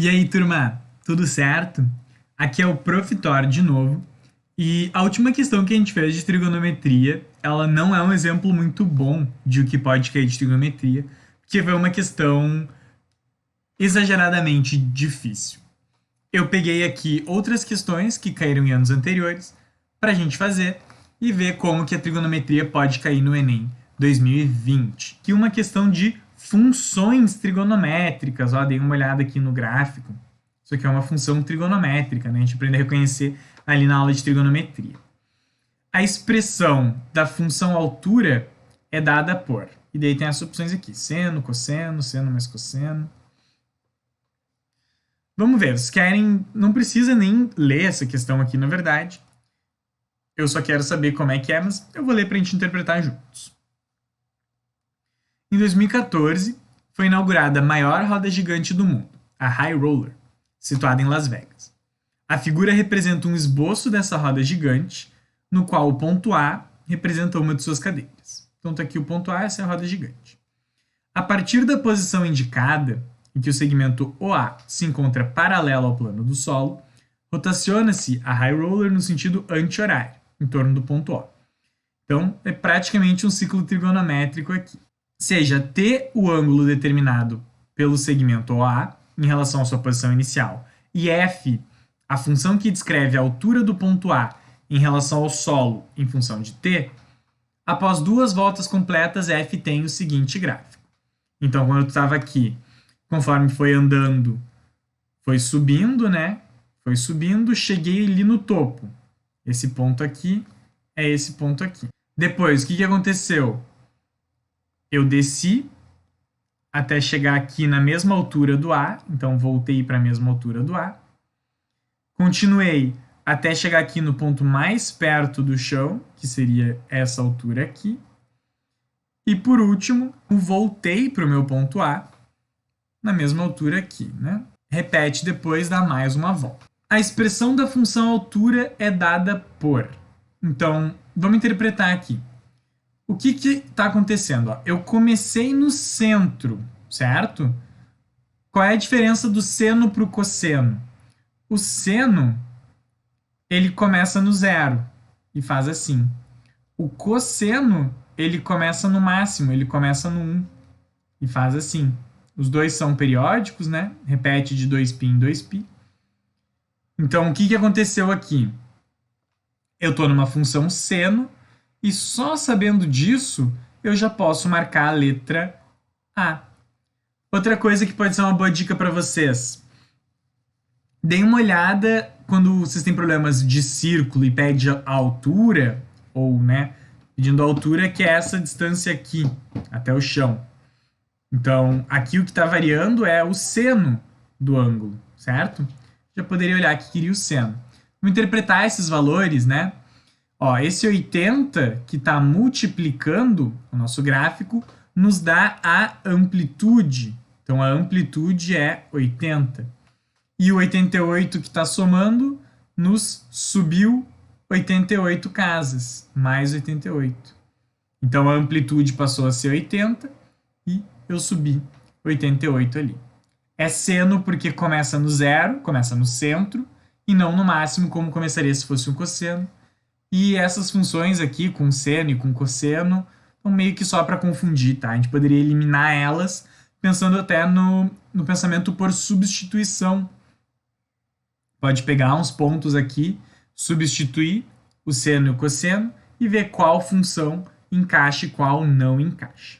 E aí, turma, tudo certo? Aqui é o Prof. Thor de novo. E a última questão que a gente fez de trigonometria, ela não é um exemplo muito bom de o que pode cair de trigonometria, porque foi uma questão exageradamente difícil. Eu peguei aqui outras questões que caíram em anos anteriores para a gente fazer e ver como que a trigonometria pode cair no Enem 2020. Que uma questão de funções trigonométricas. Ó, dei uma olhada aqui no gráfico. Isso aqui é uma função trigonométrica, né? A gente aprende a reconhecer ali na aula de trigonometria. A expressão da função altura é dada por... E daí tem as opções aqui. Seno, cosseno, seno mais cosseno. Vamos ver, vocês querem... Não precisa nem ler essa questão aqui, na verdade. Eu só quero saber como é que é, mas eu vou ler para a gente interpretar juntos. Em 2014, foi inaugurada a maior roda gigante do mundo, a High Roller, situada em Las Vegas. A figura representa um esboço dessa roda gigante, no qual o ponto A representa uma de suas cadeiras. Então está aqui o ponto A, essa é a roda gigante. A partir da posição indicada, em que o segmento OA se encontra paralelo ao plano do solo, rotaciona-se a High Roller no sentido anti-horário, em torno do ponto O. Então, é praticamente um ciclo trigonométrico aqui. Seja T o ângulo determinado pelo segmento OA em relação à sua posição inicial e F a função que descreve a altura do ponto A em relação ao solo em função de T, após duas voltas completas F tem o seguinte gráfico. Então, quando eu estava aqui, conforme foi andando, foi subindo, né? Foi subindo, cheguei ali no topo. Esse ponto aqui é esse ponto aqui. Depois, o que aconteceu? Eu desci até chegar aqui na mesma altura do A, então voltei para a mesma altura do A. Continuei até chegar aqui no ponto mais perto do chão, que seria essa altura aqui. E por último, voltei para o meu ponto A, na mesma altura aqui, né? Repete depois, dá mais uma volta. A expressão da função altura é dada por... Então, vamos interpretar aqui. O que está acontecendo? Ó, eu comecei no centro, certo? Qual é a diferença do seno para o cosseno? O seno, ele começa no zero e faz assim. O cosseno, ele começa no máximo, ele começa no 1 e faz assim. Os dois são periódicos, né? Repete de 2π em 2π. Então, o que aconteceu aqui? Eu estou numa função seno, e só sabendo disso, eu já posso marcar a letra A. Outra coisa que pode ser uma boa dica para vocês. Deem uma olhada quando vocês têm problemas de círculo e pede a altura, ou, né, pedindo a altura, que é essa distância aqui, até o chão. Então, aqui o que está variando é o seno do ângulo, certo? Já poderia olhar que queria o seno. Vou interpretar esses valores, né? Ó, esse 80 que está multiplicando o nosso gráfico nos dá a amplitude. Então, a amplitude é 80. E o 88 que está somando nos subiu 88 casas, mais 88. Então, a amplitude passou a ser 80 e eu subi 88 ali. É seno porque começa no zero, começa no centro, e não no máximo como começaria se fosse um cosseno. E essas funções aqui, com seno e com cosseno, são meio que só para confundir, tá? A gente poderia eliminar elas pensando até no pensamento por substituição. Pode pegar uns pontos aqui, substituir o seno e o cosseno e ver qual função encaixa e qual não encaixa.